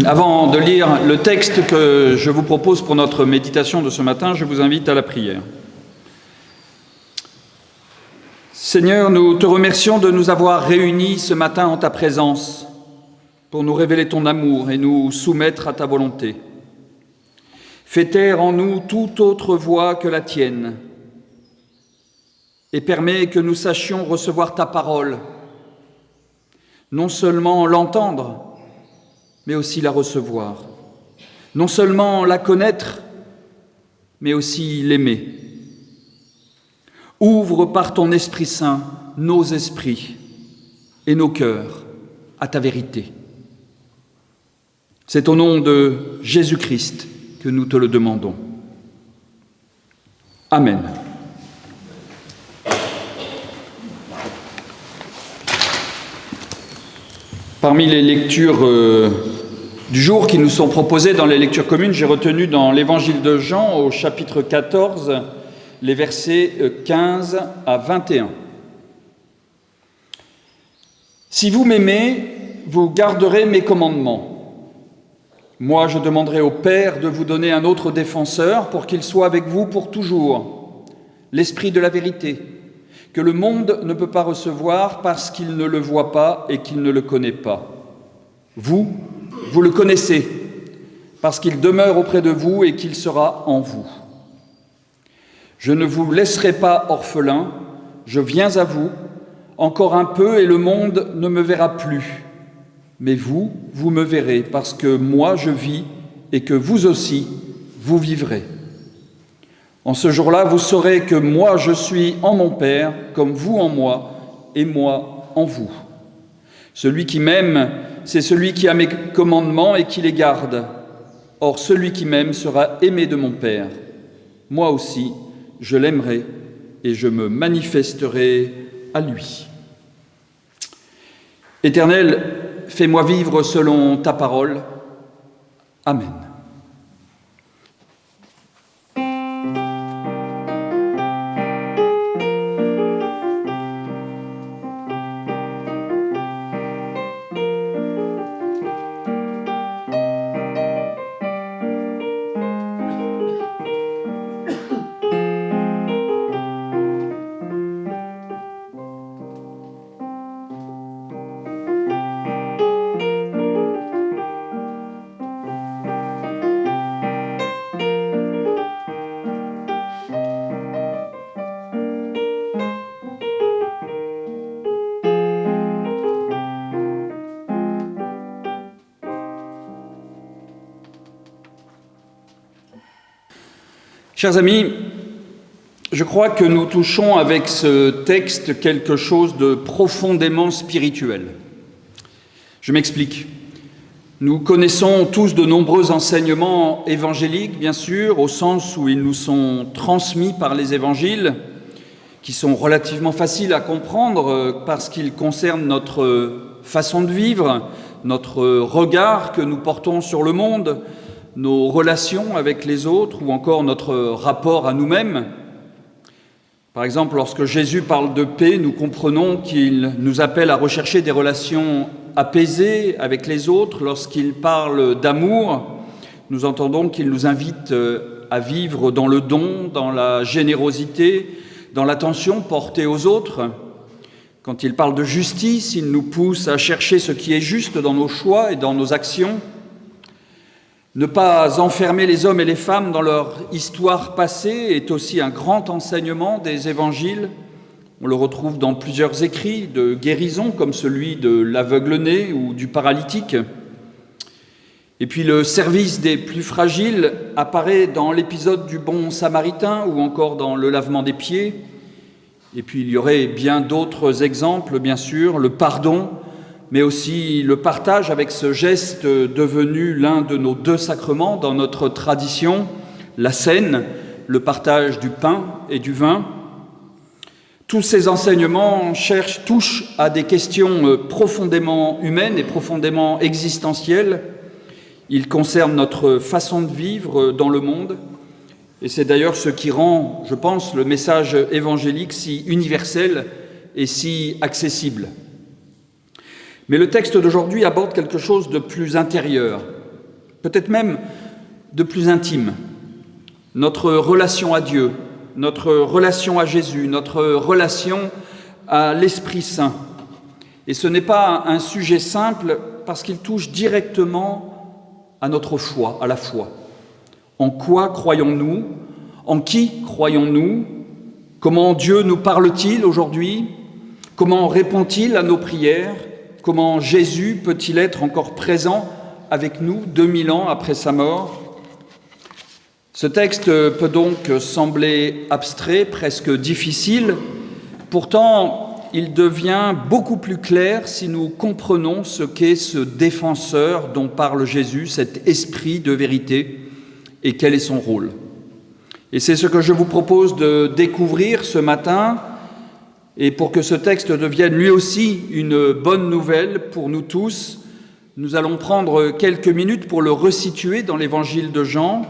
Avant de lire le texte que je vous propose pour notre méditation de ce matin, je vous invite à la prière. Seigneur, nous te remercions de nous avoir réunis ce matin en ta présence pour nous révéler ton amour et nous soumettre à ta volonté. Fais taire en nous toute autre voix que la tienne et permets que nous sachions recevoir ta parole, non seulement l'entendre, mais aussi la recevoir. Non seulement la connaître, mais aussi l'aimer. Ouvre par ton Esprit Saint nos esprits et nos cœurs à ta vérité. C'est au nom de Jésus-Christ que nous te le demandons. Amen. Parmi les lectures du jour qui nous sont proposées dans les lectures communes, j'ai retenu dans l'Évangile de Jean, au chapitre 14, les versets 15 à 21. « Si vous m'aimez, vous garderez mes commandements. Moi, je demanderai au Père de vous donner un autre défenseur pour qu'il soit avec vous pour toujours, l'Esprit de la vérité, que le monde ne peut pas recevoir parce qu'il ne le voit pas et qu'il ne le connaît pas. Vous le connaissez, parce qu'il demeure auprès de vous et qu'il sera en vous. Je ne vous laisserai pas orphelin, je viens à vous, encore un peu et le monde ne me verra plus. Mais vous me verrez, parce que moi je vis et que vous aussi, vous vivrez. En ce jour-là, vous saurez que moi je suis en mon Père, comme vous en moi, et moi en vous. Celui qui m'aime, c'est celui qui a mes commandements et qui les garde. Or, celui qui m'aime sera aimé de mon Père. Moi aussi, je l'aimerai et je me manifesterai à lui. Éternel, fais-moi vivre selon ta parole. Amen. Chers amis, je crois que nous touchons avec ce texte quelque chose de profondément spirituel. Je m'explique. Nous connaissons tous de nombreux enseignements évangéliques, bien sûr, au sens où ils nous sont transmis par les évangiles, qui sont relativement faciles à comprendre parce qu'ils concernent notre façon de vivre, notre regard que nous portons sur le monde, nos relations avec les autres ou encore notre rapport à nous-mêmes. Par exemple, lorsque Jésus parle de paix, nous comprenons qu'il nous appelle à rechercher des relations apaisées avec les autres. Lorsqu'il parle d'amour, nous entendons qu'il nous invite à vivre dans le don, dans la générosité, dans l'attention portée aux autres. Quand il parle de justice, il nous pousse à chercher ce qui est juste dans nos choix et dans nos actions. Ne pas enfermer les hommes et les femmes dans leur histoire passée est aussi un grand enseignement des évangiles. On le retrouve dans plusieurs écrits de guérison, comme celui de l'aveugle-né ou du paralytique. Et puis le service des plus fragiles apparaît dans l'épisode du bon samaritain ou encore dans le lavement des pieds. Et puis il y aurait bien d'autres exemples, bien sûr, le pardon, mais aussi le partage avec ce geste devenu l'un de nos deux sacrements dans notre tradition, la scène, le partage du pain et du vin. Tous ces enseignements touchent à des questions profondément humaines et profondément existentielles. Ils concernent notre façon de vivre dans le monde. Et c'est d'ailleurs ce qui rend, je pense, le message évangélique si universel et si accessible. Mais le texte d'aujourd'hui aborde quelque chose de plus intérieur, peut-être même de plus intime. Notre relation à Dieu, notre relation à Jésus, notre relation à l'Esprit Saint. Et ce n'est pas un sujet simple parce qu'il touche directement à notre foi, à la foi. En quoi croyons-nous? En qui croyons-nous? Comment Dieu nous parle-t-il aujourd'hui? Comment répond-il à nos prières? Comment Jésus peut-il être encore présent avec nous 2000 ans après sa mort? Ce texte peut donc sembler abstrait, presque difficile. Pourtant, il devient beaucoup plus clair si nous comprenons ce qu'est ce défenseur dont parle Jésus, cet esprit de vérité, et quel est son rôle. Et c'est ce que je vous propose de découvrir ce matin. Et pour que ce texte devienne lui aussi une bonne nouvelle pour nous tous, nous allons prendre quelques minutes pour le resituer dans l'évangile de Jean,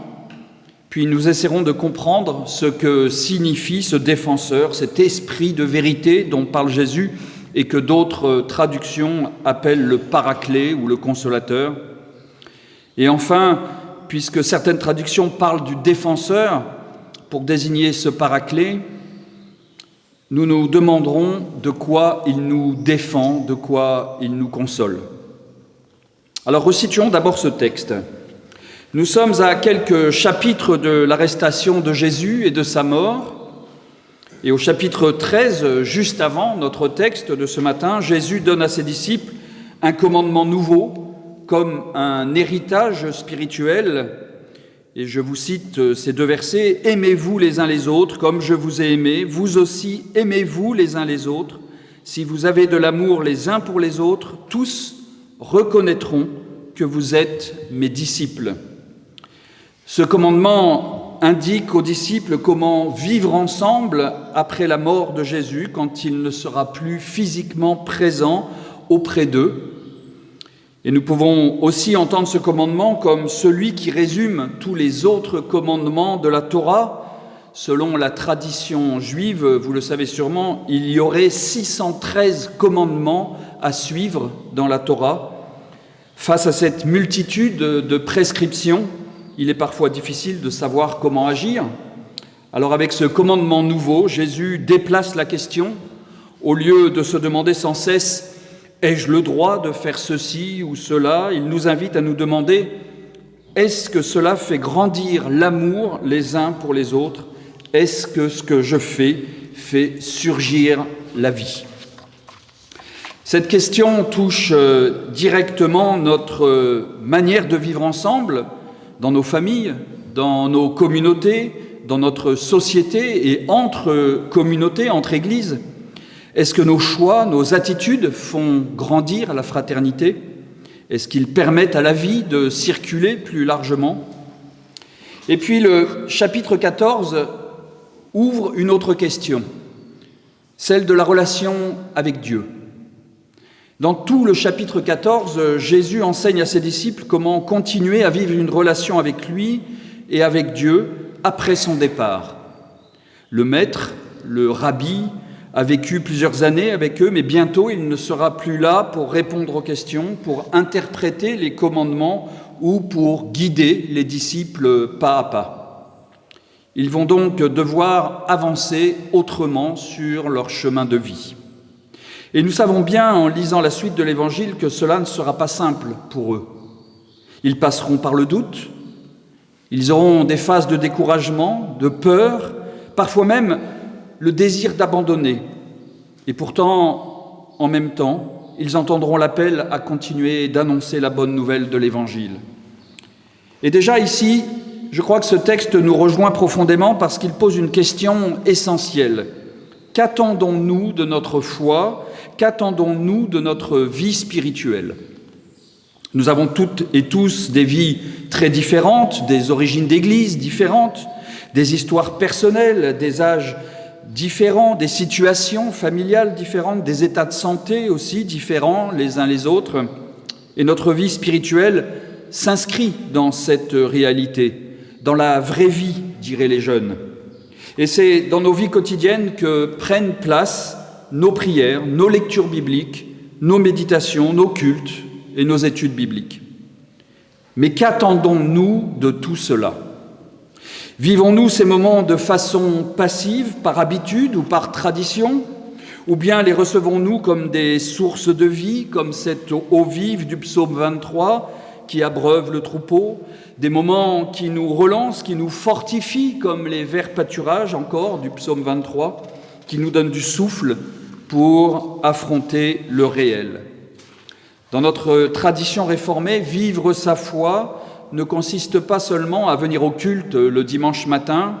puis nous essaierons de comprendre ce que signifie ce défenseur, cet esprit de vérité dont parle Jésus et que d'autres traductions appellent le paraclet ou le consolateur. Et enfin, puisque certaines traductions parlent du défenseur pour désigner ce paraclet, nous nous demanderons de quoi il nous défend, de quoi il nous console. Alors resituons d'abord ce texte. Nous sommes à quelques chapitres de l'arrestation de Jésus et de sa mort. Et au chapitre 13, juste avant notre texte de ce matin, Jésus donne à ses disciples un commandement nouveau, comme un héritage spirituel. Et je vous cite ces deux versets. « Aimez-vous les uns les autres comme je vous ai aimés, vous aussi aimez-vous les uns les autres. Si vous avez de l'amour les uns pour les autres, tous reconnaîtront que vous êtes mes disciples. » Ce commandement indique aux disciples comment vivre ensemble après la mort de Jésus, quand il ne sera plus physiquement présent auprès d'eux. Et nous pouvons aussi entendre ce commandement comme celui qui résume tous les autres commandements de la Torah. Selon la tradition juive, vous le savez sûrement, il y aurait 613 commandements à suivre dans la Torah. Face à cette multitude de prescriptions, il est parfois difficile de savoir comment agir. Alors avec ce commandement nouveau, Jésus déplace la question. Au lieu de se demander sans cesse « Ai-je le droit de faire ceci ou cela ?» Il nous invite à nous demander « Est-ce que cela fait grandir l'amour les uns pour les autres? Est-ce que ce que je fais fait surgir la vie ?» Cette question touche directement notre manière de vivre ensemble, dans nos familles, dans nos communautés, dans notre société et entre communautés, entre églises. Est-ce que nos choix, nos attitudes font grandir la fraternité? Est-ce qu'ils permettent à la vie de circuler plus largement? Et puis le chapitre 14 ouvre une autre question, celle de la relation avec Dieu. Dans tout le chapitre 14, Jésus enseigne à ses disciples comment continuer à vivre une relation avec lui et avec Dieu après son départ. Le Maître Le rabbi a vécu plusieurs années avec eux, mais bientôt il ne sera plus là pour répondre aux questions, pour interpréter les commandements ou pour guider les disciples pas à pas. Ils vont donc devoir avancer autrement sur leur chemin de vie. Et nous savons bien, en lisant la suite de l'Évangile, que cela ne sera pas simple pour eux. Ils passeront par le doute, ils auront des phases de découragement, de peur, parfois même le désir d'abandonner. Et pourtant, en même temps, ils entendront l'appel à continuer d'annoncer la bonne nouvelle de l'Évangile. Et déjà ici, je crois que ce texte nous rejoint profondément parce qu'il pose une question essentielle. Qu'attendons-nous de notre foi ? Qu'attendons-nous de notre vie spirituelle ? Nous avons toutes et tous des vies très différentes, des origines d'église différentes, des histoires personnelles, des âges différents, des situations familiales différentes, des états de santé aussi différents les uns les autres. Et notre vie spirituelle s'inscrit dans cette réalité, dans la vraie vie, diraient les jeunes. Et c'est dans nos vies quotidiennes que prennent place nos prières, nos lectures bibliques, nos méditations, nos cultes et nos études bibliques. Mais qu'attendons-nous de tout cela ? Vivons-nous ces moments de façon passive, par habitude ou par tradition ? Ou bien les recevons-nous comme des sources de vie, comme cette eau vive du psaume 23 qui abreuve le troupeau, des moments qui nous relancent, qui nous fortifient, comme les verts pâturages encore du psaume 23, qui nous donnent du souffle pour affronter le réel. Dans notre tradition réformée, vivre sa foi ne consiste pas seulement à venir au culte le dimanche matin,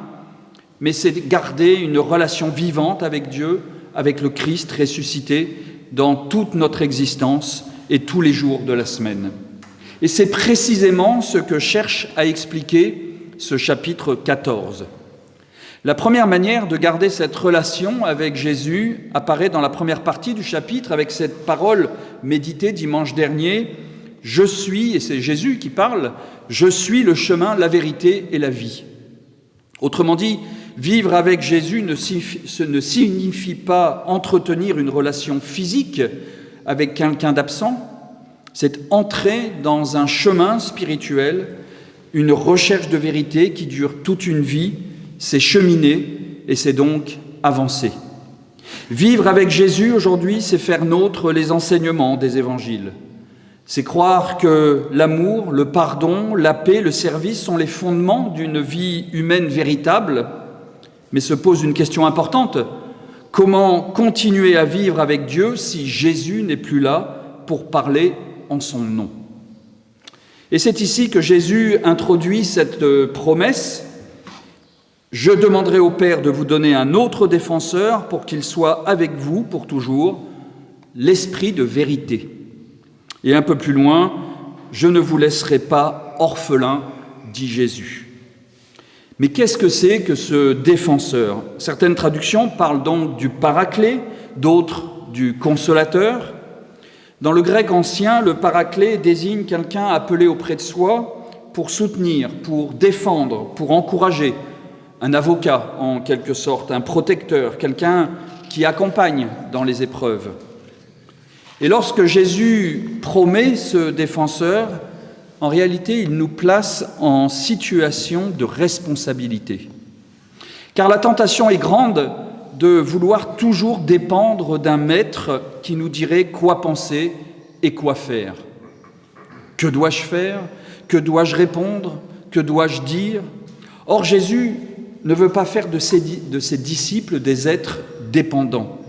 mais c'est garder une relation vivante avec Dieu, avec le Christ ressuscité dans toute notre existence et tous les jours de la semaine. Et c'est précisément ce que cherche à expliquer ce chapitre 14. La première manière de garder cette relation avec Jésus apparaît dans la première partie du chapitre avec cette parole méditée dimanche dernier. Je suis, et c'est Jésus qui parle, je suis le chemin, la vérité et la vie. Autrement dit, vivre avec Jésus ne signifie pas entretenir une relation physique avec quelqu'un d'absent, c'est entrer dans un chemin spirituel, une recherche de vérité qui dure toute une vie, c'est cheminer et c'est donc avancer. Vivre avec Jésus aujourd'hui, c'est faire nôtre les enseignements des évangiles. C'est croire que l'amour, le pardon, la paix, le service sont les fondements d'une vie humaine véritable, mais se pose une question importante. Comment continuer à vivre avec Dieu si Jésus n'est plus là pour parler en son nom ? Et c'est ici que Jésus introduit cette promesse. Je demanderai au Père de vous donner un autre défenseur pour qu'il soit avec vous pour toujours, l'Esprit de vérité. Et un peu plus loin, je ne vous laisserai pas orphelins, dit Jésus. Mais qu'est-ce que c'est que ce défenseur ? Certaines traductions parlent donc du paraclet, d'autres du consolateur. Dans le grec ancien, le paraclet désigne quelqu'un appelé auprès de soi pour soutenir, pour défendre, pour encourager. Un avocat, en quelque sorte, un protecteur, quelqu'un qui accompagne dans les épreuves. Et lorsque Jésus promet ce défenseur, en réalité, il nous place en situation de responsabilité. Car la tentation est grande de vouloir toujours dépendre d'un maître qui nous dirait quoi penser et quoi faire. Que dois-je faire ? Que dois-je répondre ? Que dois-je dire ? Or, Jésus ne veut pas faire de ses disciples des êtres dépendants.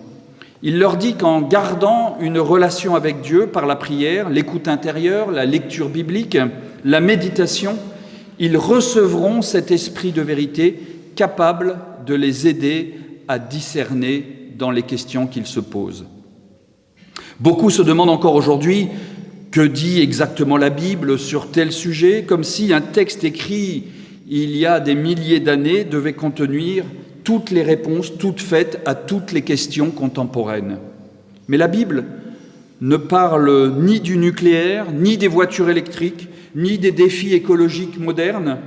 Il leur dit qu'en gardant une relation avec Dieu par la prière, l'écoute intérieure, la lecture biblique, la méditation, ils recevront cet esprit de vérité capable de les aider à discerner dans les questions qu'ils se posent. Beaucoup se demandent encore aujourd'hui que dit exactement la Bible sur tel sujet, comme si un texte écrit il y a des milliers d'années devait contenir toutes les réponses, toutes faites à toutes les questions contemporaines. Mais la Bible ne parle ni du nucléaire, ni des voitures électriques, ni des défis écologiques modernes.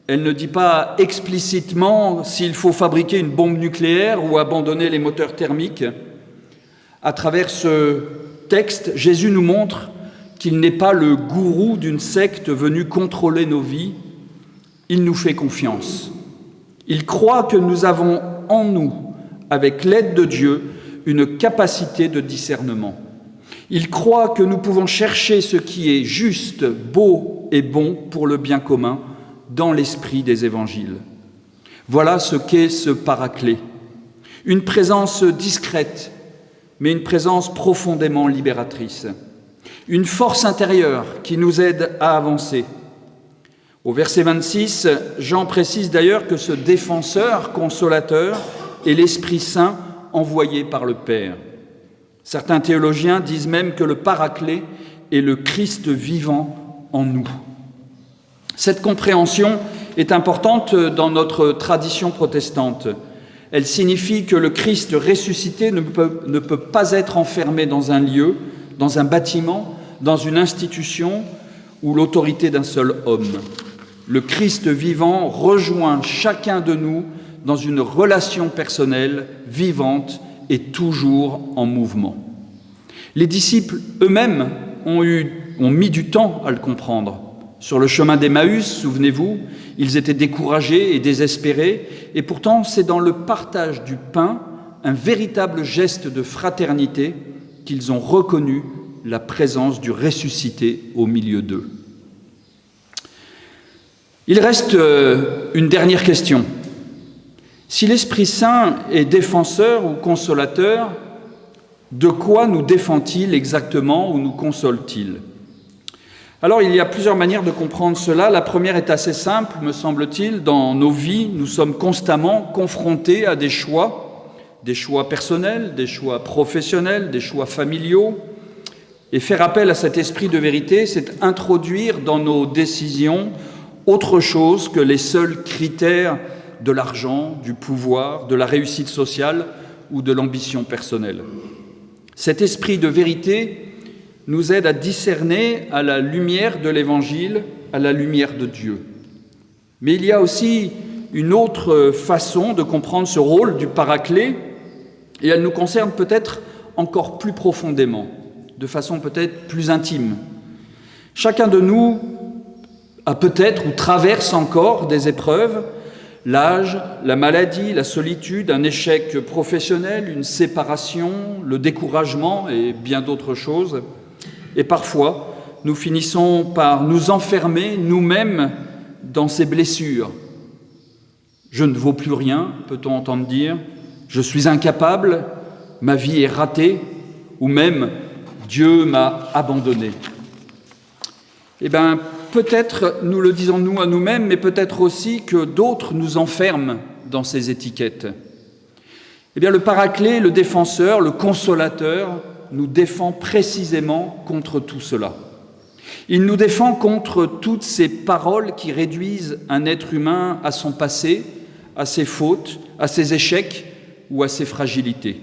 Elle ne dit pas explicitement s'il faut fabriquer une bombe nucléaire ou abandonner les moteurs thermiques. À travers ce texte, Jésus nous montre qu'il n'est pas le gourou d'une secte venue contrôler nos vies. Il nous fait confiance. Il croit que nous avons en nous, avec l'aide de Dieu, une capacité de discernement. Il croit que nous pouvons chercher ce qui est juste, beau et bon pour le bien commun dans l'esprit des évangiles. Voilà ce qu'est ce Paraclet. Une présence discrète, mais une présence profondément libératrice. Une force intérieure qui nous aide à avancer. Au verset 26, Jean précise d'ailleurs que ce défenseur, consolateur, est l'Esprit Saint envoyé par le Père. Certains théologiens disent même que le Paraclet est le Christ vivant en nous. Cette compréhension est importante dans notre tradition protestante. Elle signifie que le Christ ressuscité ne peut pas être enfermé dans un lieu, dans un bâtiment, dans une institution ou l'autorité d'un seul homme. Le Christ vivant rejoint chacun de nous dans une relation personnelle, vivante et toujours en mouvement. Les disciples eux-mêmes ont mis du temps à le comprendre. Sur le chemin d'Emmaüs, souvenez-vous, ils étaient découragés et désespérés, et pourtant c'est dans le partage du pain, un véritable geste de fraternité, qu'ils ont reconnu la présence du ressuscité au milieu d'eux. Il reste une dernière question. Si l'Esprit Saint est défenseur ou consolateur, de quoi nous défend-il exactement ou nous console-t-il ? Alors, il y a plusieurs manières de comprendre cela. La première est assez simple, me semble-t-il. Dans nos vies, nous sommes constamment confrontés à des choix personnels, des choix professionnels, des choix familiaux. Et faire appel à cet esprit de vérité, c'est introduire dans nos décisions autre chose que les seuls critères de l'argent, du pouvoir, de la réussite sociale ou de l'ambition personnelle. Cet esprit de vérité nous aide à discerner à la lumière de l'Évangile, à la lumière de Dieu. Mais il y a aussi une autre façon de comprendre ce rôle du Paraclet, et elle nous concerne peut-être encore plus profondément, de façon peut-être plus intime. Chacun de nous a peut-être ou traverse encore des épreuves, l'âge, la maladie, la solitude, un échec professionnel, une séparation, le découragement et bien d'autres choses. Et parfois, nous finissons par nous enfermer nous-mêmes dans ces blessures. Je ne vaux plus rien, peut-on entendre dire. Je suis incapable, ma vie est ratée, ou même Dieu m'a abandonné. Eh bien, peut-être nous le disons-nous à nous-mêmes, mais peut-être aussi que d'autres nous enferment dans ces étiquettes. Eh bien, le Paraclet, le défenseur, le consolateur, nous défend précisément contre tout cela. Il nous défend contre toutes ces paroles qui réduisent un être humain à son passé, à ses fautes, à ses échecs ou à ses fragilités.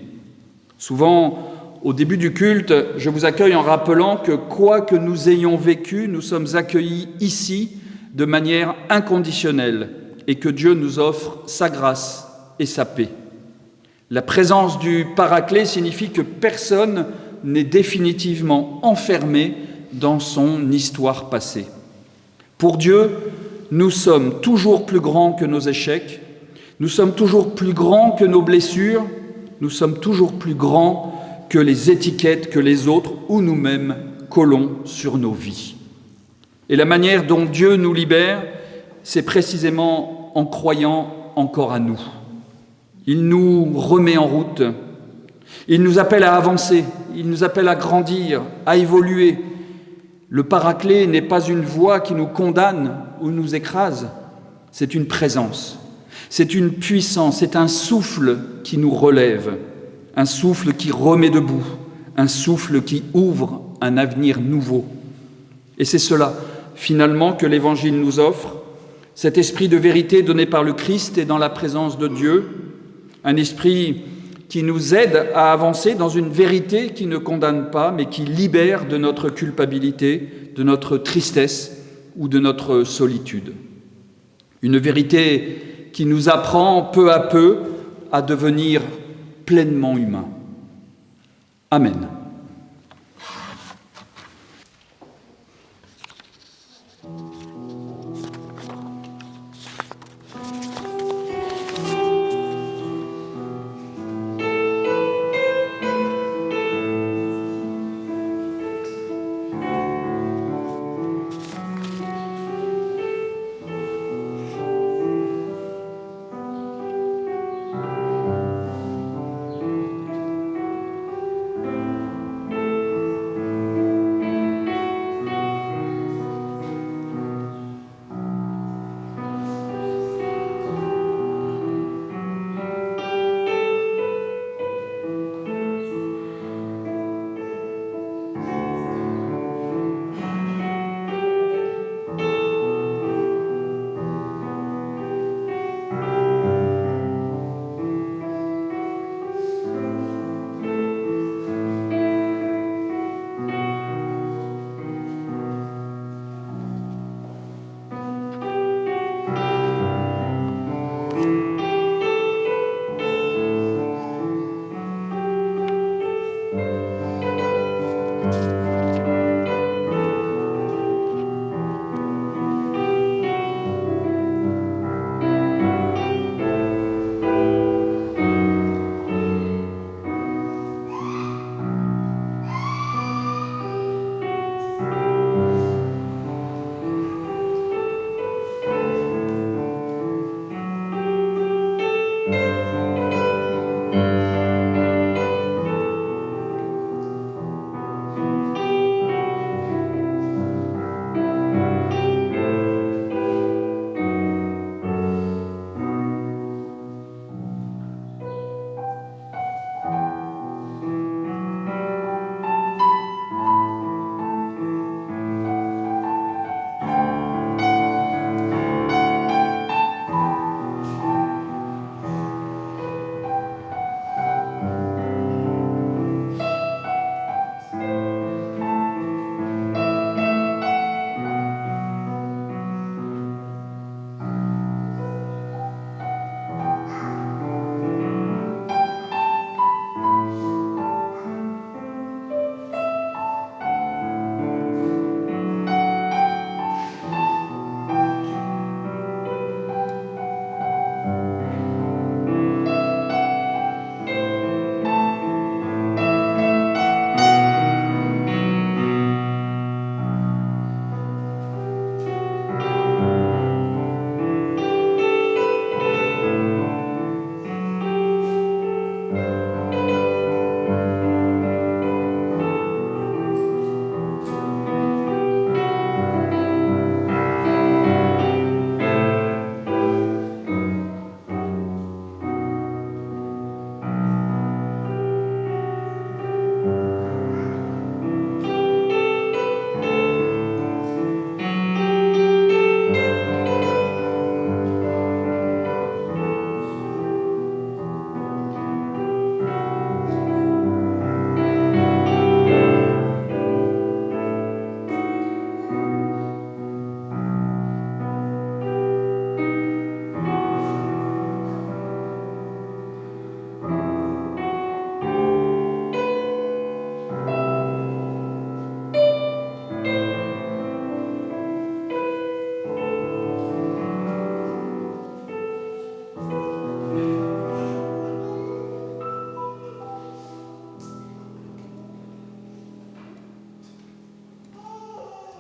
Souvent, au début du culte, je vous accueille en rappelant que quoi que nous ayons vécu, nous sommes accueillis ici de manière inconditionnelle et que Dieu nous offre sa grâce et sa paix. La présence du Paraclet signifie que personne n'est définitivement enfermé dans son histoire passée. Pour Dieu, nous sommes toujours plus grands que nos échecs, nous sommes toujours plus grands que nos blessures, nous sommes toujours plus grands que les étiquettes que les autres ou nous-mêmes collons sur nos vies. Et la manière dont Dieu nous libère, c'est précisément en croyant encore à nous. Il nous remet en route, il nous appelle à avancer, il nous appelle à grandir, à évoluer. Le Paraclet n'est pas une voix qui nous condamne ou nous écrase, c'est une présence, c'est une puissance, c'est un souffle qui nous relève, un souffle qui remet debout, un souffle qui ouvre un avenir nouveau. Et c'est cela, finalement, que l'Évangile nous offre, cet esprit de vérité donné par le Christ et dans la présence de Dieu, un esprit qui nous aide à avancer dans une vérité qui ne condamne pas, mais qui libère de notre culpabilité, de notre tristesse ou de notre solitude. Une vérité qui nous apprend peu à peu à devenir pleinement humains. Amen.